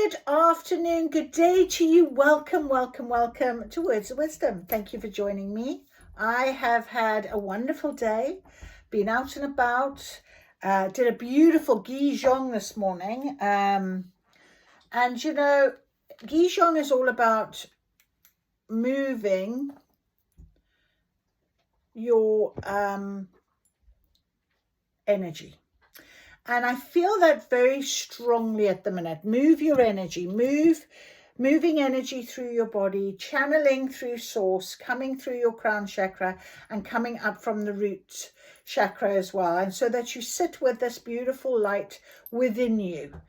Good afternoon, good day to you. Welcome, welcome, welcome to Words of Wisdom. Thank you for joining me. I have had a wonderful day, been out and about, did a beautiful Qigong this morning. And you know, Qigong is all about moving your energy. And I feel that very strongly at the minute. Move your energy, moving energy through your body, channeling through source, coming through your crown chakra and coming up from the root chakra as well. And so that you sit with this beautiful light within you.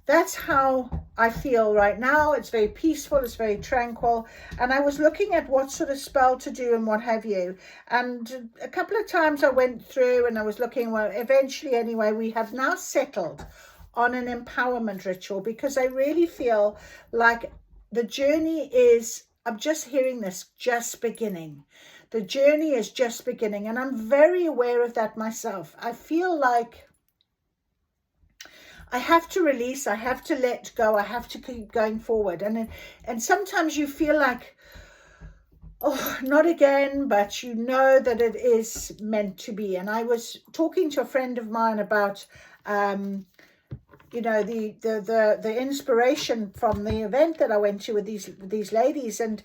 That's how I feel right now. It's very peaceful, it's very tranquil. And I was looking at what sort of spell to do and what have you. And a couple of times I went through and I was looking, well, eventually anyway, we have now settled on an empowerment ritual because I really feel like the journey is, I'm just hearing this, just beginning. The journey is just beginning. And I'm very aware of that myself. I feel like I have to release, I have to let go, I have to keep going forward. And sometimes you feel like, oh, not again, but you know that it is meant to be. And I was talking to a friend of mine about, you know, the inspiration from the event that I went to with these ladies. And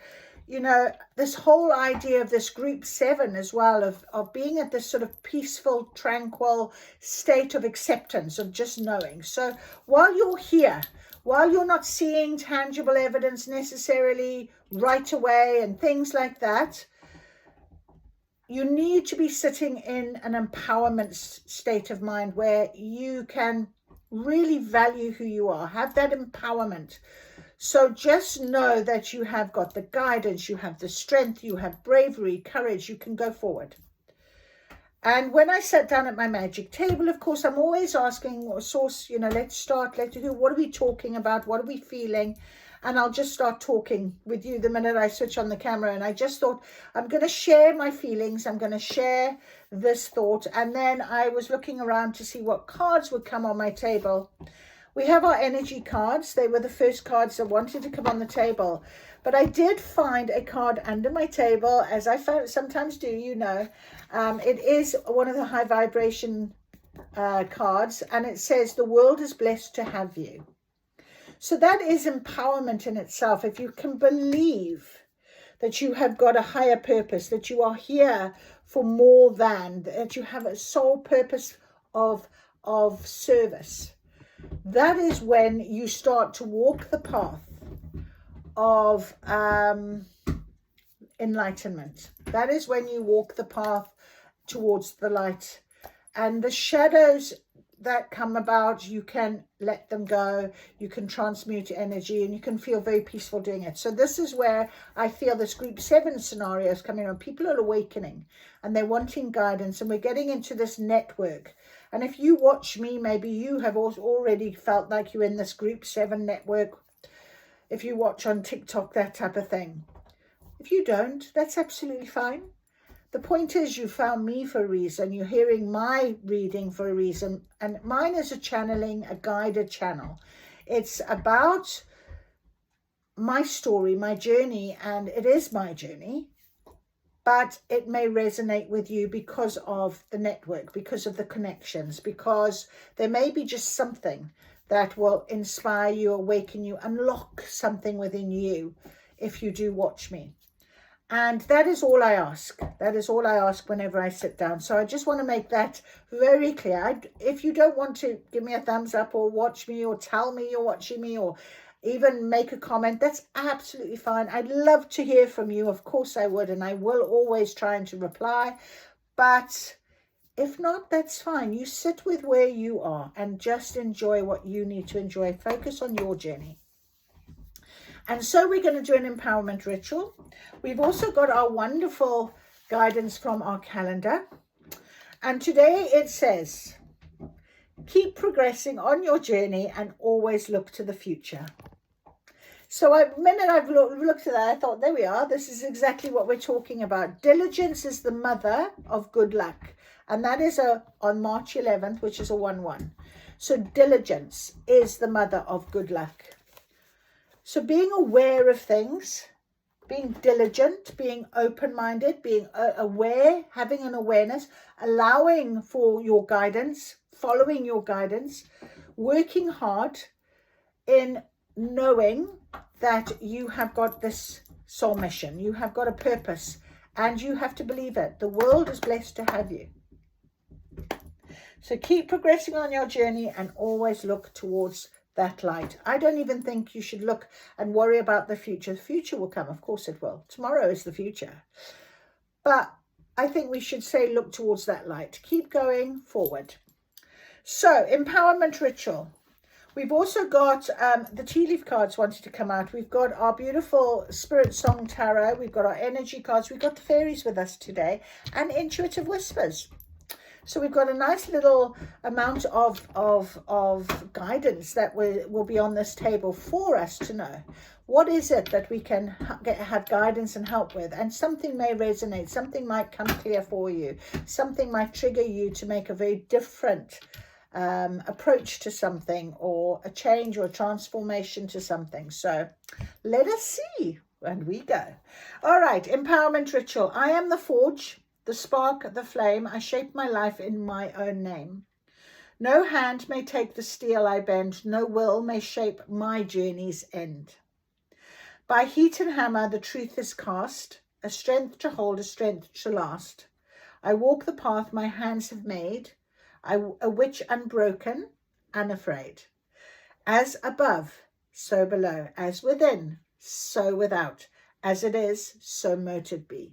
you know, this whole idea of this group 7 as well, of being at this sort of peaceful, tranquil state of acceptance, of just knowing. So while you're here, while you're not seeing tangible evidence necessarily right away and things like that, you need to be sitting in an empowerment state of mind where you can really value who you are, have that empowerment. So just know that you have got the guidance, you have the strength, you have bravery, courage, you can go forward. And when I sat down at my magic table, of course, I'm always asking source, you know, let's start, what are we talking about? What are we feeling? And I'll just start talking with you the minute I switch on the camera. And I just thought, I'm going to share my feelings. I'm going to share this thought. And then I was looking around to see what cards would come on my table. We have our energy cards. They were the first cards that wanted to come on the table. But I did find a card under my table, as I sometimes do, you know. It is one of the high vibration cards, and it says, the world is blessed to have you. So that is empowerment in itself. If you can believe that you have got a higher purpose, that you are here for more than, that you have a sole purpose of service. That is when you start to walk the path of enlightenment. That is when you walk the path towards the light. And the shadows that come about, you can let them go. You can transmute energy and you can feel very peaceful doing it. So this is where I feel this group 7 scenario is coming on. People are awakening and they're wanting guidance, and we're getting into this network. And if you watch me, maybe you have already felt like you're in this group 7 network. If you watch on TikTok, that type of thing. If you don't, that's absolutely fine. The point is, you found me for a reason. You're hearing my reading for a reason. And mine is a channeling, a guided channel. It's about my story, my journey, and it is my journey. But it may resonate with you because of the network, because of the connections, because there may be just something that will inspire you, awaken you, unlock something within you if you do watch me. And that is all I ask. That is all I ask whenever I sit down. So I just want to make that very clear. If you don't want to give me a thumbs up or watch me or tell me you're watching me or even make a comment, that's absolutely fine. I'd love to hear from you. Of course I would. And I will always try to reply. But if not, that's fine. You sit with where you are and just enjoy what you need to enjoy. Focus on your journey. And so we're going to do an empowerment ritual. We've also got our wonderful guidance from our calendar. And today it says, keep progressing on your journey and always look to the future. So the minute I've looked at that, I thought, there we are. This is exactly what we're talking about. Diligence is the mother of good luck. And that is on March 11th, which is a 1-1. So diligence is the mother of good luck. So being aware of things, being diligent, being open-minded, being aware, having an awareness, allowing for your guidance, following your guidance, working hard in knowing that you have got this soul mission, you have got a purpose, and you have to believe it. The world is blessed to have you. So keep progressing on your journey and always look towards that light. I don't even think you should look and worry about the future. The future will come. Of course it will. Tomorrow is the future. But I think we should say look towards that light. Keep going forward. So, empowerment ritual. We've also got the tea leaf cards wanted to come out. We've got our beautiful Spirit Song Tarot. We've got our energy cards. We've got the fairies with us today. And intuitive whispers. So we've got a nice little amount of guidance that will be on this table for us to know. What is it that we can have guidance and help with? And something may resonate. Something might come clear for you. Something might trigger you to make a very different approach to something, or a change or a transformation to something. So let us see. And we go. All right. Empowerment ritual. I am the forge, the spark, the flame. I shape my life in my own name. No hand may take the steel I bend. No will may shape my journey's end. By heat and hammer the truth is cast, a strength to hold, a strength to last. I walk the path my hands have made, a witch unbroken, unafraid. As above, so below, as within, so without, as it is, so mote it be.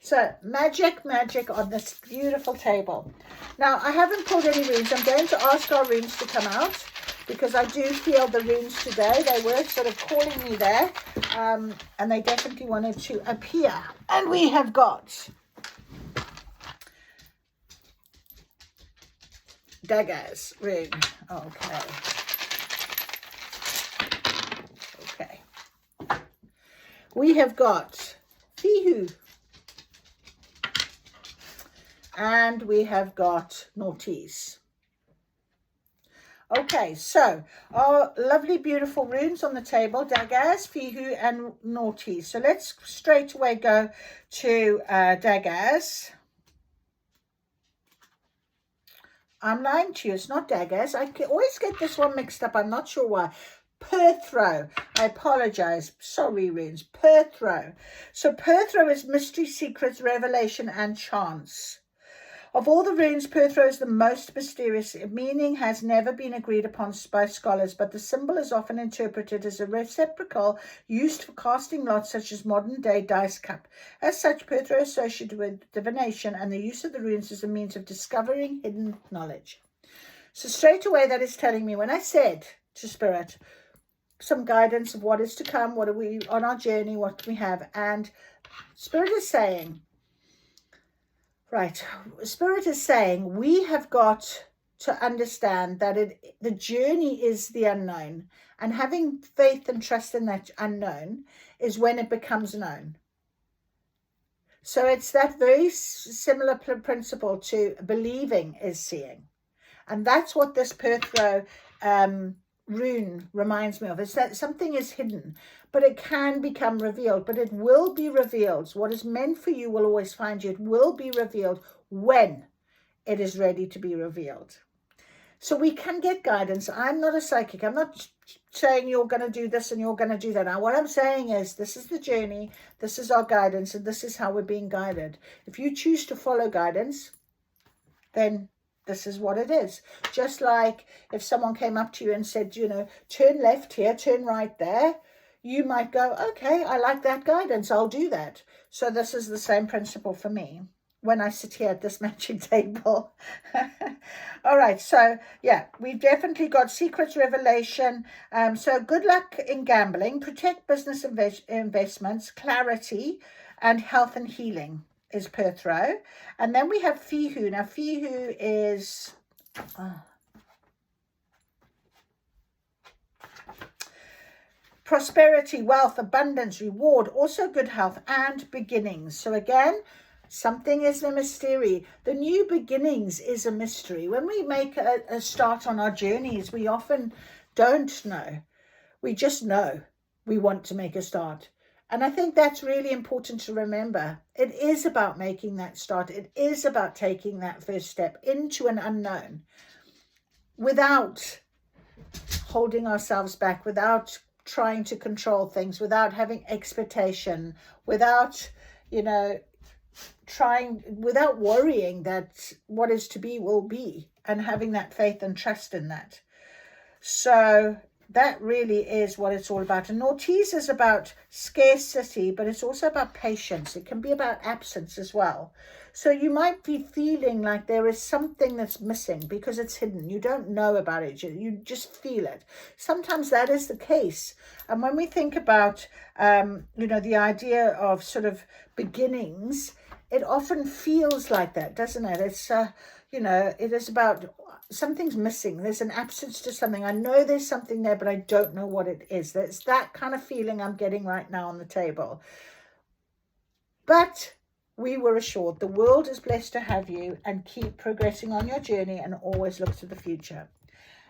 So magic on this beautiful table. Now I haven't pulled any runes. I'm going to ask our runes to come out, because I do feel the runes today, they were sort of calling me there, and they definitely wanted to appear. And we have got Daggers rune. Okay. We have got Fihu. And we have got Naughties. Okay, so our lovely, beautiful runes on the table, Daggers, Fihu, and Naughties. So let's straight away go to Daggers. I'm lying to you, it's not Daggers. I always get this one mixed up, I'm not sure why. Perthro. I apologize. Sorry, runes. Perthro. So Perthro is mystery, secrets, revelation, and chance. Of all the runes, Perthro is the most mysterious. Meaning has never been agreed upon by scholars, but the symbol is often interpreted as a receptacle used for casting lots, such as modern-day dice cup. As such, Perthro is associated with divination, and the use of the runes as a means of discovering hidden knowledge. So straight away, that is telling me, when I said to Spirit, some guidance of what is to come, what are we on our journey, what we have, and Spirit is saying, right, Spirit is saying we have got to understand that the journey is the unknown, and having faith and trust in that unknown is when it becomes known. So it's that very similar principle to believing is seeing, and that's what this Perthro rune reminds me of, is that something is hidden, but it can become revealed, but it will be revealed. What is meant for you will always find you. It will be revealed when it is ready to be revealed. So we can get guidance. I'm not a psychic. I'm not saying you're going to do this and you're going to do that. Now, what I'm saying is this is the journey, this is our guidance, and this is how we're being guided. If you choose to follow guidance, then this is what it is. Just like if someone came up to you and said, you know, turn left here, turn right there, you might go, okay, I like that guidance, I'll do that. So this is the same principle for me when I sit here at this magic table. All right, so yeah, we've definitely got secrets, revelation. So good luck in gambling, protect business investments, clarity, and health and healing is Perthro. And then we have Fihu. Now Fihu is prosperity, wealth, abundance, reward, also good health and beginnings. So again, something is a mystery. The new beginnings is a mystery. When we make a start on our journeys, we often don't know We just know we want to make a start. And I think that's really important to remember. It is about making that start. It is about taking that first step into an unknown without holding ourselves back, without trying to control things, without having expectation, without, without worrying that what is to be will be, and having that faith and trust in that. So that really is what it's all about. And Naughties is about scarcity, but it's also about patience. It can be about absence as well. So you might be feeling like there is something that's missing because it's hidden. You don't know about it. You just feel it. Sometimes that is the case. And when we think about, the idea of sort of beginnings, it often feels like that, doesn't it? It's, it is about something's missing. There's an absence to something. I know there's something there, but I don't know what it is. It's that kind of feeling I'm getting right now on the table. But we were assured the world is blessed to have you, and keep progressing on your journey and always look to the future.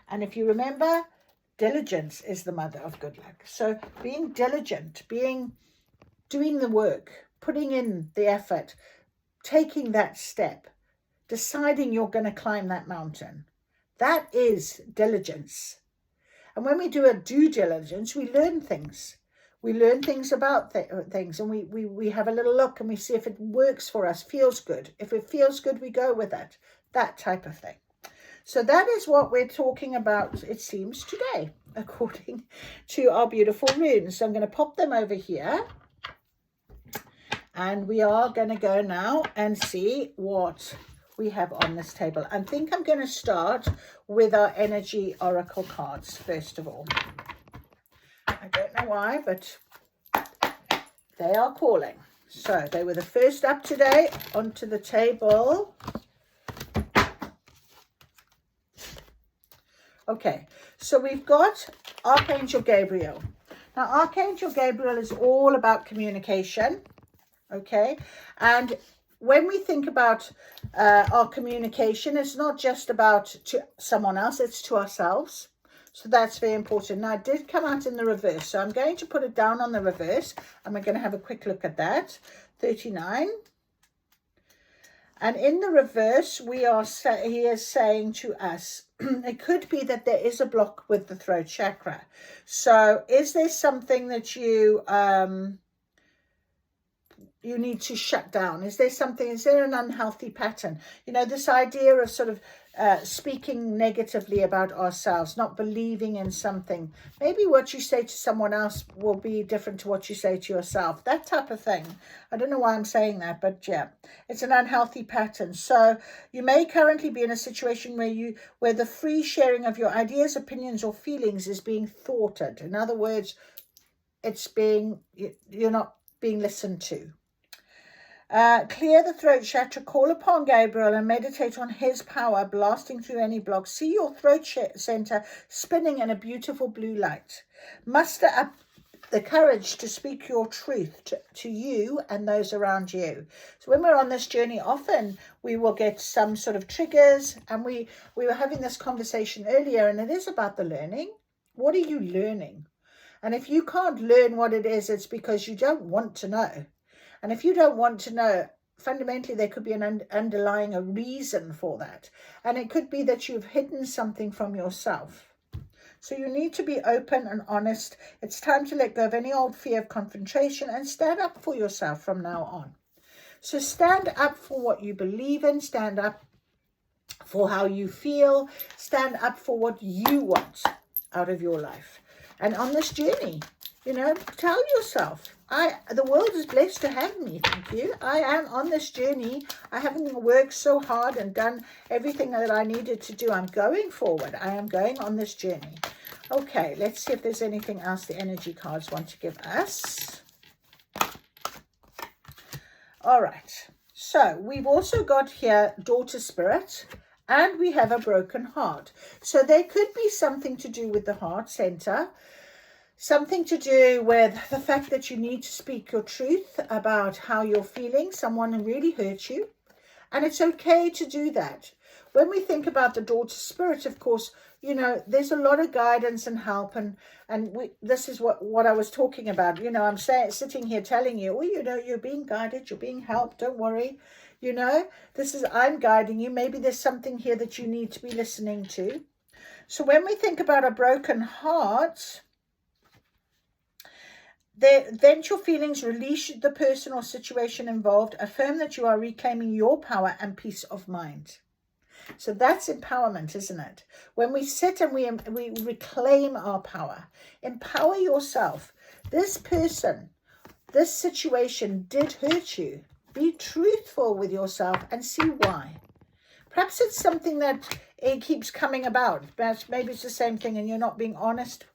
And if you remember, diligence is the mother of good luck. So being diligent, doing the work, putting in the effort, taking that step, deciding you're going to climb that mountain. That is diligence. And when we do a due diligence, we learn things. We learn things about things, and we have a little look and we see if it works for us, feels good. If it feels good, we go with it. That type of thing. So that is what we're talking about, it seems, today, according to our beautiful runes. So I'm going to pop them over here. And we are going to go now and see what we have on this table. I think I'm going to start with our energy oracle cards first of all. I don't know why, but they are calling. So they were the first up today onto the table. Okay, so we've got Archangel Gabriel. Now, Archangel Gabriel is all about communication. Okay, and when we think about our communication, it's not just about to someone else, it's to ourselves. So that's very important. Now, it did come out in the reverse, so I'm going to put it down on the reverse, and we're going to have a quick look at that. 39. And in the reverse, he is saying to us, it could be that there is a block with the throat chakra. So is there something that you need to shut down? Is there an unhealthy pattern? This idea of sort of speaking negatively about ourselves, not believing in something. Maybe what you say to someone else will be different to what you say to yourself. That type of thing. I don't know why I'm saying that, but yeah, it's an unhealthy pattern. So you may currently be in a situation where the free sharing of your ideas, opinions, or feelings is being thwarted. In other words, you're not being listened to. Clear the throat chakra, call upon Gabriel and meditate on his power blasting through any blocks. See your throat center spinning in a beautiful blue light. Muster up the courage to speak your truth to you and those around you. So when we're on this journey, often we will get some sort of triggers, and we were having this conversation earlier, and it is about the learning. What are you learning? And if you can't learn what it is, it's because you don't want to know. And if you don't want to know, fundamentally, there could be an underlying reason for that. And it could be that you've hidden something from yourself. So you need to be open and honest. It's time to let go of any old fear of confrontation and stand up for yourself from now on. So stand up for what you believe in. Stand up for how you feel. Stand up for what you want out of your life. And on this journey, tell yourself, the world is blessed to have me, thank you. I am on this journey. I haven't worked so hard and done everything that I needed to do. I'm going forward. I am going on this journey. Okay, let's see if there's anything else the energy cards want to give us. All right, so we've also got here daughter spirit, and we have a broken heart. So there could be something to do with the heart center. Something to do with the fact that you need to speak your truth about how you're feeling. Someone really hurt you. And it's okay to do that. When we think about the daughter spirit, of course, you know, there's a lot of guidance and help, and this is what I was talking about. You know, I'm sitting here telling you, oh, you know, you're being guided, you're being helped, don't worry. You know, I'm guiding you. Maybe there's something here that you need to be listening to. So when we think about a broken heart, vent your feelings, release the person or situation involved, affirm that you are reclaiming your power and peace of mind. So that's empowerment, isn't it? When we sit and we reclaim our power, empower yourself. This person, this situation did hurt you. Be truthful with yourself and see why. Perhaps it's something that it keeps coming about. Maybe it's the same thing and you're not being honest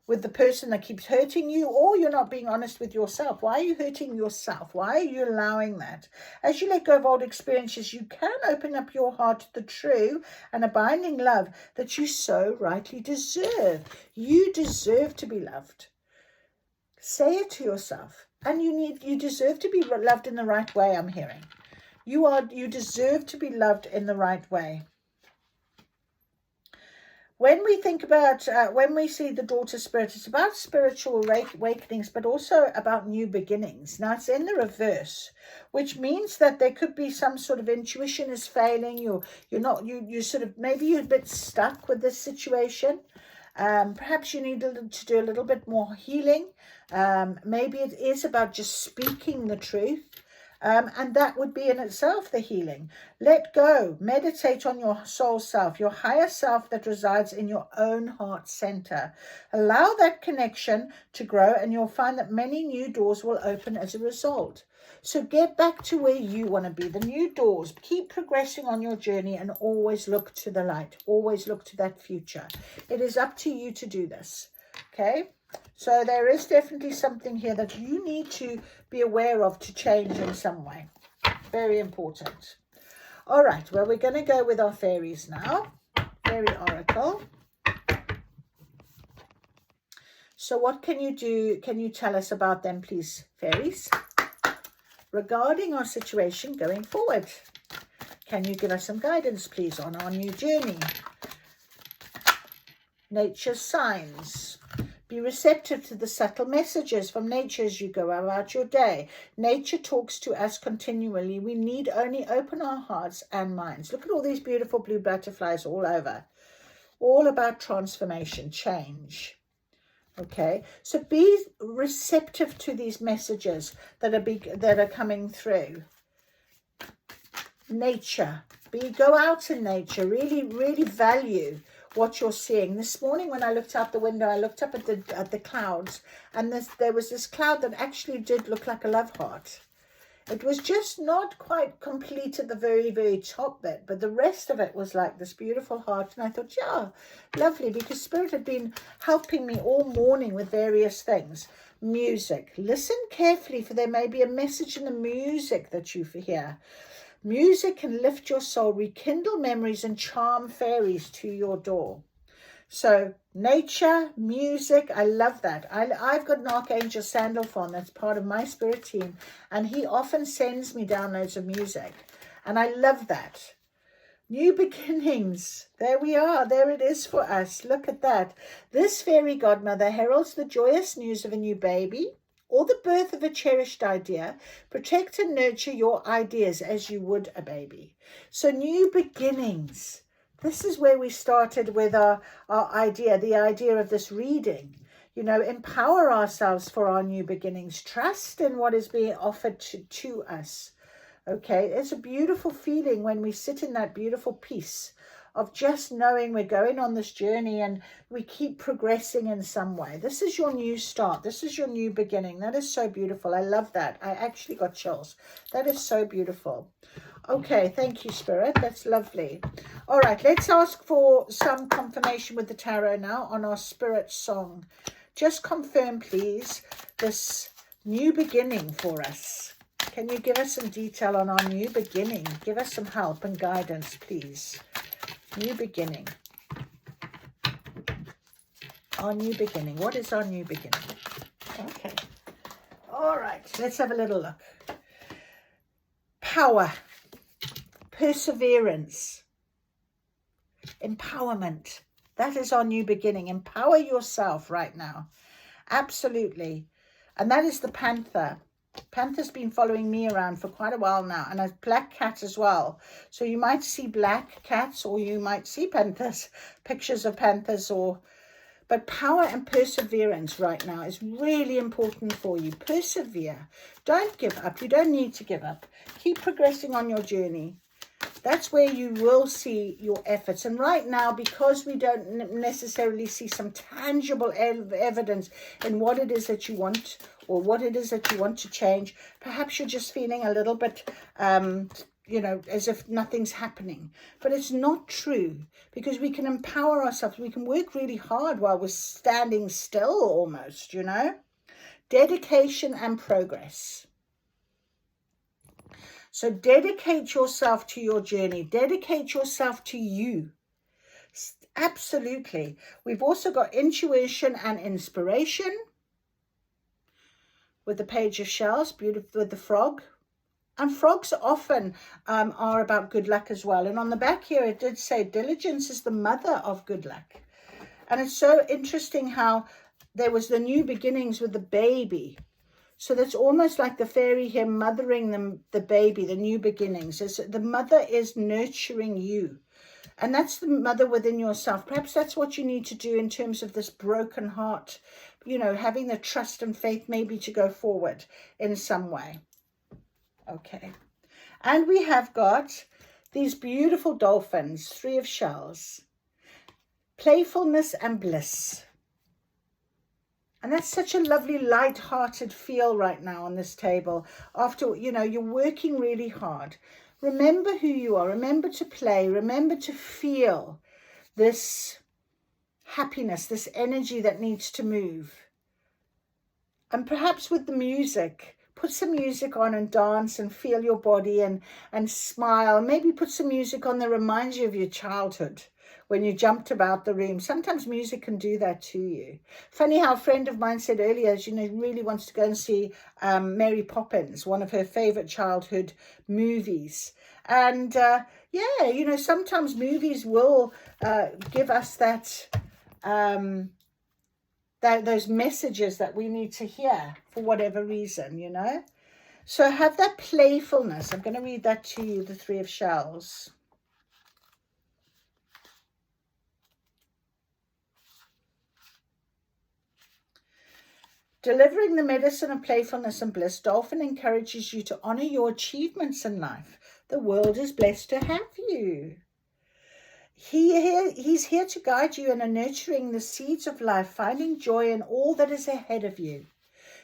with the person that keeps hurting you, or you're not being honest with yourself. Why are you hurting yourself? Why are you allowing that? As you let go of old experiences, you can open up your heart to the true and abiding love that you so rightly deserve. You deserve to be loved. Say it to yourself. And you deserve to be loved in the right way, I'm hearing. You deserve to be loved in the right way. When we think about, when we see the daughter spirit, it's about spiritual awakenings, but also about new beginnings. Now, it's in the reverse, which means that there could be some sort of intuition is failing. You sort of, maybe you're a bit stuck with this situation. Perhaps you need to do a little bit more healing. Maybe it is about just speaking the truth. And that would be in itself the healing. Let go. Meditate on your soul self, your higher self that resides in your own heart center. Allow that connection to grow, and you'll find that many new doors will open as a result. So get back to where you want to be, the new doors. Keep progressing on your journey and always look to the light. Always look to that future. It is up to you to do this. Okay? So there is definitely something here that you need to be aware of to change in some way. Very important. All right, well, we're going to go with our fairies now. Fairy Oracle. So what can you do? Can you tell us about them, please, fairies? Regarding our situation going forward. Can you give us some guidance, please, on our new journey? Nature's signs. Be receptive to the subtle messages from nature as you go about your day. Nature talks to us continually. We need only open our hearts and minds. Look at all these beautiful blue butterflies all over. All about transformation, change. Okay, so be receptive to these messages that are coming through. Nature. Go out in nature. Really, really value what you're seeing. This morning when I looked out the window, I looked up at the clouds, and there was this cloud that actually did look like a love heart. It was just not quite complete at the very, very top bit, but the rest of it was like this beautiful heart. And I thought, yeah, lovely, because Spirit had been helping me all morning with various things. Music. Listen carefully, for there may be a message in the music that you hear. Music can lift your soul, rekindle memories, and charm fairies to your door. So nature, music, I love that. I've got an Archangel Sandalphon that's part of my spirit team, and he often sends me downloads of music, and I love that. New beginnings. There we are. There it is for us. Look at that. This fairy godmother heralds the joyous news of a new baby, or the birth of a cherished idea. Protect and nurture your ideas as you would a baby. So new beginnings. This is where we started with our idea, the idea of this reading. You know, empower ourselves for our new beginnings. Trust in what is being offered to us. Okay, it's a beautiful feeling when we sit in that beautiful peace of just knowing we're going on this journey and we keep progressing in some way. This is your new start. This is your new beginning. That is so beautiful. I love that. I actually got chills. That is so beautiful. Okay, thank you, Spirit. That's lovely. All right, let's ask for some confirmation with the tarot now on our Spirit song. Just confirm, please, this new beginning for us. Can you give us some detail on our new beginning? Give us some help and guidance, please. New beginning. Our new beginning. What is our new beginning? Okay. All right. Let's have a little look. Power. Perseverance. Empowerment. That is our new beginning. Empower yourself right now. Absolutely. And that is the panther. Panther's been following me around for quite a while now, and a black cat as well. So you might see black cats, or you might see panthers, pictures of panthers, but power and perseverance right now is really important for you. Persevere. Don't give up. You don't need to give up. Keep progressing on your journey. That's where you will see your efforts. And right now, because we don't necessarily see some tangible evidence in what it is that you want, or what it is that you want to change, perhaps you're just feeling a little bit, you know, as if nothing's happening. But it's not true, because we can empower ourselves. We can work really hard while we're standing still almost, you know. Dedication and progress. So dedicate yourself to your journey. Dedicate yourself to you. Absolutely. We've also got intuition and inspiration with the Page of Shells, beautiful, with the frog. And frogs often are about good luck as well. And on the back here, it did say diligence is the mother of good luck. And it's so interesting how there was the new beginnings with the baby. So that's almost like the fairy here mothering the baby, the new beginnings. The mother is nurturing you. And that's the mother within yourself. Perhaps that's what you need to do in terms of this broken heart. You know, having the trust and faith maybe to go forward in some way. Okay. And we have got these beautiful dolphins, 3 of shells. Playfulness and bliss. And that's such a lovely light-hearted feel right now on this table. After, you know, you're working really hard. Remember who you are. Remember to play. Remember to feel this happiness, this energy that needs to move. And perhaps with the music, put some music on and dance and feel your body and smile. Maybe put some music on that reminds you of your childhood when you jumped about the room. Sometimes music can do that to you. Funny how a friend of mine said earlier, you know, really wants to go and see Mary Poppins, one of her favorite childhood movies. And yeah, you know, sometimes movies will give us that, those messages that we need to hear for whatever reason, you know. So have that playfulness. I'm going to read that to you, the 3 of shells. Delivering the medicine of playfulness and bliss, Dolphin encourages you to honor your achievements in life. The world is blessed to have you. He's here to guide you in nurturing the seeds of life, finding joy in all that is ahead of you.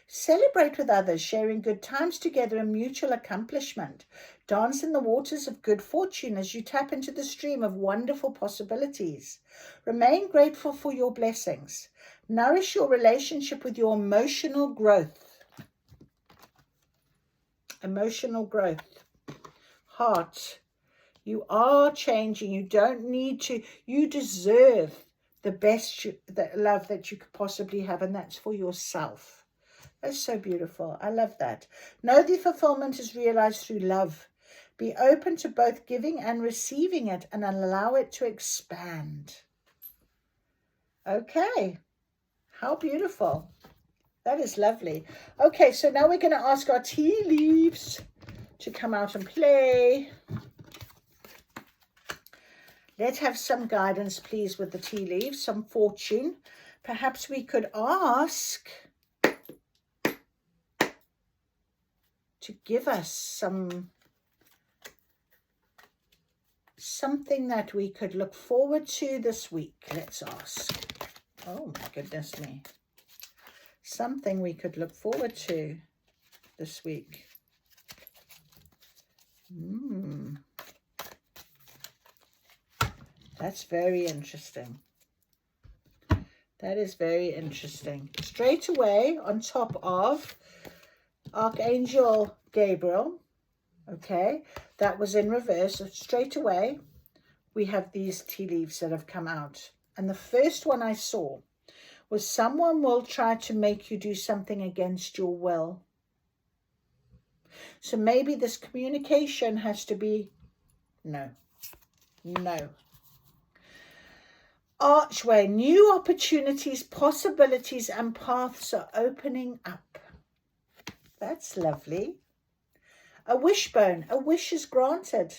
Celebrate with others, sharing good times together and mutual accomplishment. Dance in the waters of good fortune as you tap into the stream of wonderful possibilities. Remain grateful for your blessings. Nourish your relationship with your emotional growth. Emotional growth. Heart. You are changing. You don't need to. You deserve the best love that you could possibly have, and that's for yourself. That's so beautiful. I love that. Know the fulfillment is realized through love. Be open to both giving and receiving it and allow it to expand. Okay. How beautiful. That is lovely. Okay, so now we're going to ask our tea leaves to come out and play. Let's have some guidance, please, with the tea leaves, some fortune. Perhaps we could ask to give us something that we could look forward to this week. Let's ask. Oh, my goodness me. Something we could look forward to this week. That's very interesting. That is very interesting. Straight away on top of Archangel Gabriel. Okay, that was in reverse. So straight away, we have these tea leaves that have come out. And the first one I saw was someone will try to make you do something against your will. So maybe this communication has to be no. archway, new opportunities, possibilities, and paths are opening up. That's lovely. A wishbone, a wish is granted.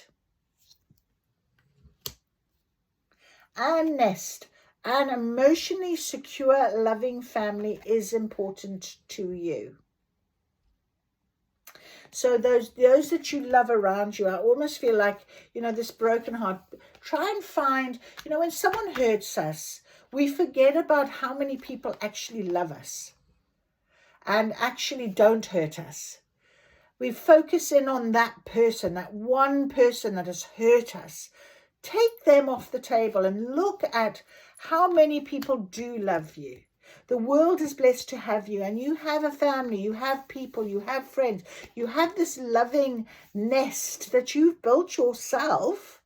And nest, an emotionally secure, loving family is important to you. So those that you love around you, I almost feel like, this broken heart. Try and find, when someone hurts us, we forget about how many people actually love us and actually don't hurt us. We focus in on that person, that one person that has hurt us. Take them off the table and look at how many people do love you. The world is blessed to have you, and you have a family, you have people, you have friends, you have this loving nest that you've built yourself.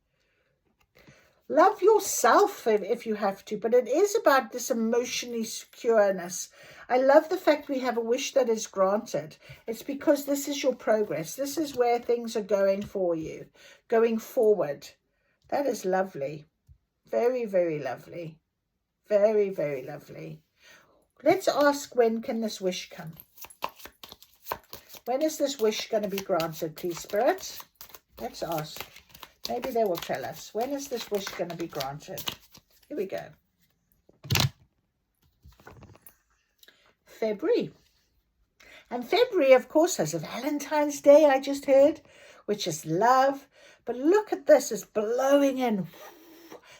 Love yourself if you have to, but it is about this emotionally secureness. I love the fact we have a wish that is granted. It's because this is your progress. This is where things are going for you, going forward. That is lovely. Very, very lovely. Very, very lovely. Let's ask, when can this wish come? When is this wish going to be granted, please, Spirit? Let's ask. Maybe they will tell us. When is this wish going to be granted? Here we go. February. And February, of course, has a Valentine's Day, I just heard, which is love. But look at this, it's blowing in.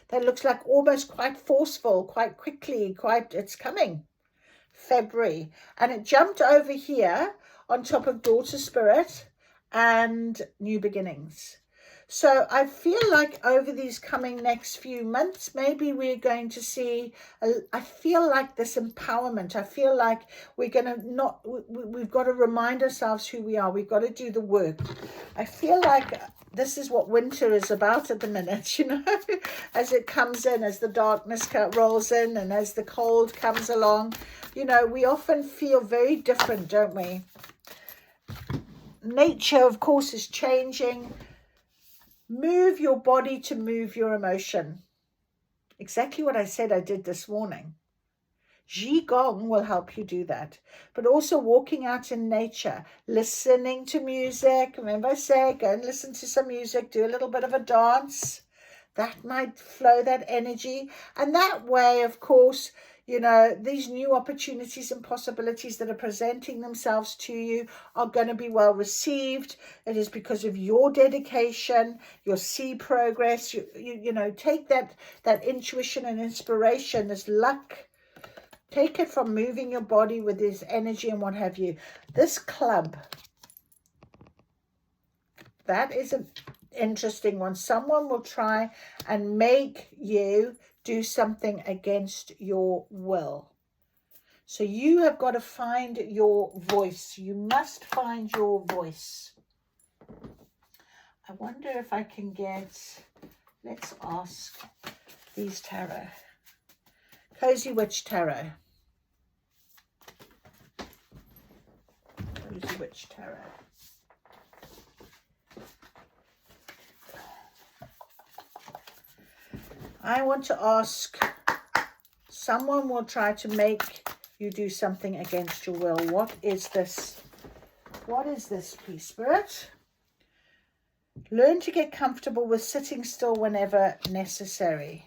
That looks like almost quite forceful, quite quickly, it's coming. February. And it jumped over here on top of Daughter Spirit and New Beginnings. So I feel like over these coming next few months, maybe we're going to see, I feel like this empowerment. I feel like we've got to remind ourselves who we are. We've got to do the work. I feel like this is what winter is about at the minute, as it comes in, as the darkness rolls in and as the cold comes along. We often feel very different, don't we? Nature, of course, is changing. Move your body to move your emotion. Exactly what I said I did this morning. Qigong will help you do that. But also walking out in nature, listening to music. Remember I say, go and listen to some music, do a little bit of a dance. That might flow that energy. And that way, of course, these new opportunities and possibilities that are presenting themselves to you are going to be well received. It is because of your dedication. You'll see progress. You take that intuition and inspiration, this luck. Take it from moving your body with this energy and what have you. This club, that is an interesting one. Someone will try and make you do something against your will. So you have got to find your voice. You must find your voice. I wonder if I can let's ask these tarot. Cozy Witch Tarot. Cozy Witch Tarot. I want to ask, someone will try to make you do something against your will. What is this? What is this, please, Spirit? Learn to get comfortable with sitting still whenever necessary.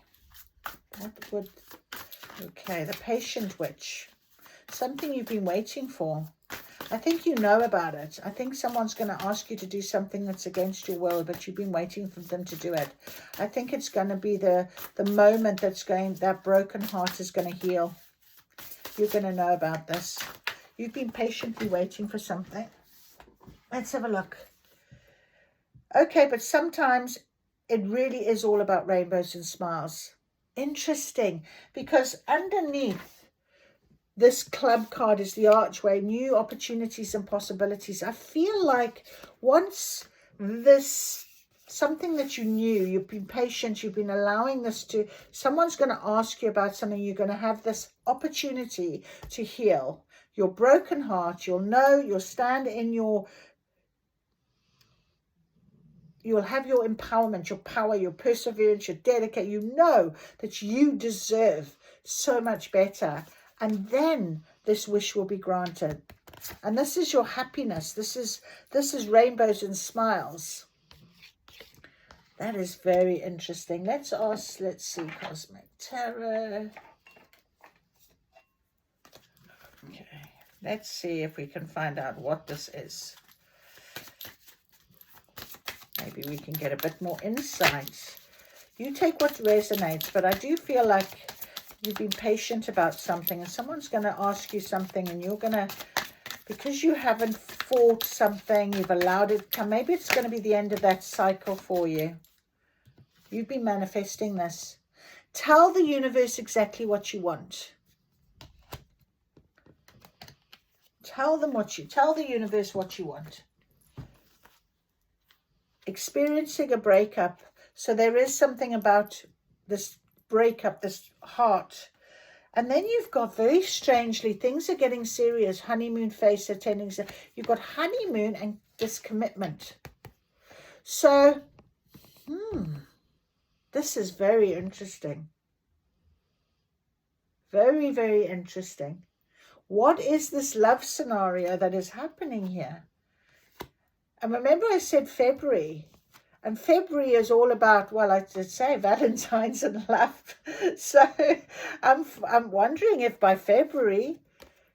Okay, the Patient Witch. Something you've been waiting for. I think you know about it. I think someone's going to ask you to do something that's against your will, but you've been waiting for them to do it. I think it's going to be the moment that broken heart is going to heal. You're going to know about this. You've been patiently waiting for something. Let's have a look. Okay, but sometimes it really is all about rainbows and smiles. Interesting, because underneath this club card is the archway, new opportunities and possibilities. I feel like once this, something that you knew, you've been patient, you've been allowing this to, someone's going to ask you about something, you're going to have this opportunity to heal your broken heart. You'll stand in your you'll have your empowerment, your power, your perseverance, your dedication. You know that you deserve so much better. And then this wish will be granted. And this is your happiness. This is rainbows and smiles. That is very interesting. Let's see, Cosmic Tarot. Okay, let's see if we can find out what this is. Maybe we can get a bit more insight. You take what resonates, but I do feel like you've been patient about something and someone's going to ask you something and you're going to, because you haven't fought something, you've allowed it to come. Maybe it's going to be the end of that cycle for you. You've been manifesting this. Tell the universe exactly what you want. Tell the universe what you want. Experiencing a breakup. So there is something about this breakup, this heart. And then you've got, very strangely, things are getting serious. Honeymoon phase attending. You've got honeymoon and discommitment. So, this is very interesting. Very, very interesting. What is this love scenario that is happening here? And remember I said February. And February is all about, well, I should say Valentine's and love. So I'm wondering if by February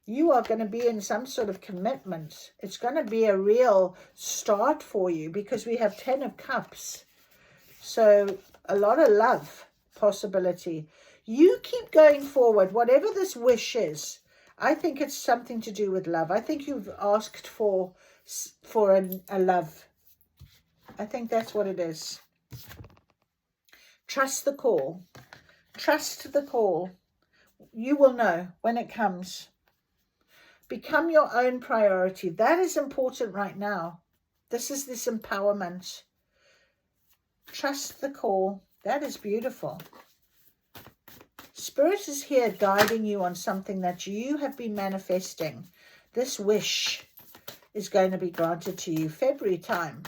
you are going to be in some sort of commitment. It's going to be a real start for you because we have 10 of Cups. So a lot of love possibility. You keep going forward, whatever this wish is. I think it's something to do with love. I think you've asked for a love. I think that's what it is. Trust the call. Trust the call. You will know when it comes. Become your own priority. That is important right now. This is this empowerment. Trust the call. That is beautiful. Spirit is here guiding you on something that you have been manifesting. This wish is going to be granted to you February time.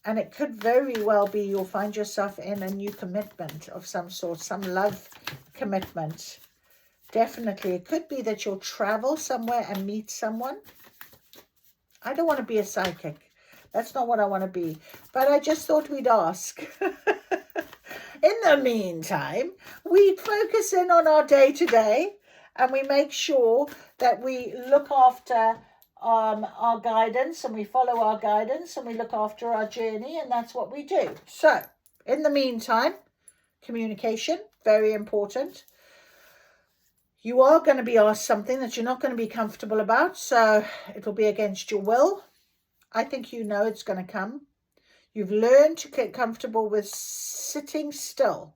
And it could very well be you'll find yourself in a new commitment of some sort, some love commitment. Definitely. It could be that you'll travel somewhere and meet someone. I don't want to be a psychic. That's not what I want to be. But I just thought we'd ask. In the meantime, we focus in on our day-to-day and we make sure that we look after our guidance and we follow our guidance and we look after our journey, and that's what we do. So, in the meantime, communication, very important. You are going to be asked something that you're not going to be comfortable about, so it will be against your will. I think you know it's going to come. You've learned to get comfortable with sitting still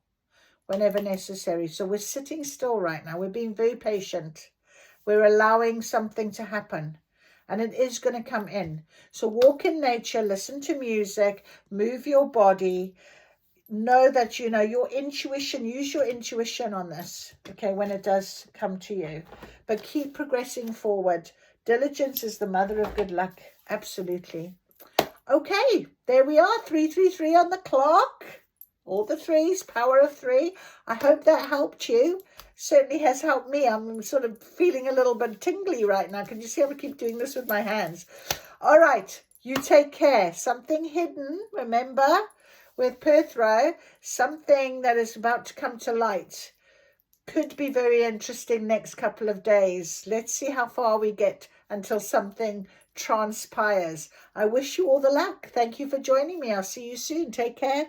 whenever necessary. So we're sitting still right now. We're being very patient. We're allowing something to happen. And it is going to come in. So walk in nature, listen to music, move your body. Know that, you know, your intuition, use your intuition on this, okay, when it does come to you. But keep progressing forward. Diligence is the mother of good luck. Absolutely. Okay, there we are, 333 on the clock. All the threes, power of 3. I hope that helped you. Certainly has helped me. I'm sort of feeling a little bit tingly right now. Can you see how I keep doing this with my hands? All right, you take care. Something hidden, remember, with Perthrow, something that is about to come to light. Could be very interesting next couple of days. Let's see how far we get until something transpires. I wish you all the luck. Thank you for joining me. I'll see you soon. Take care.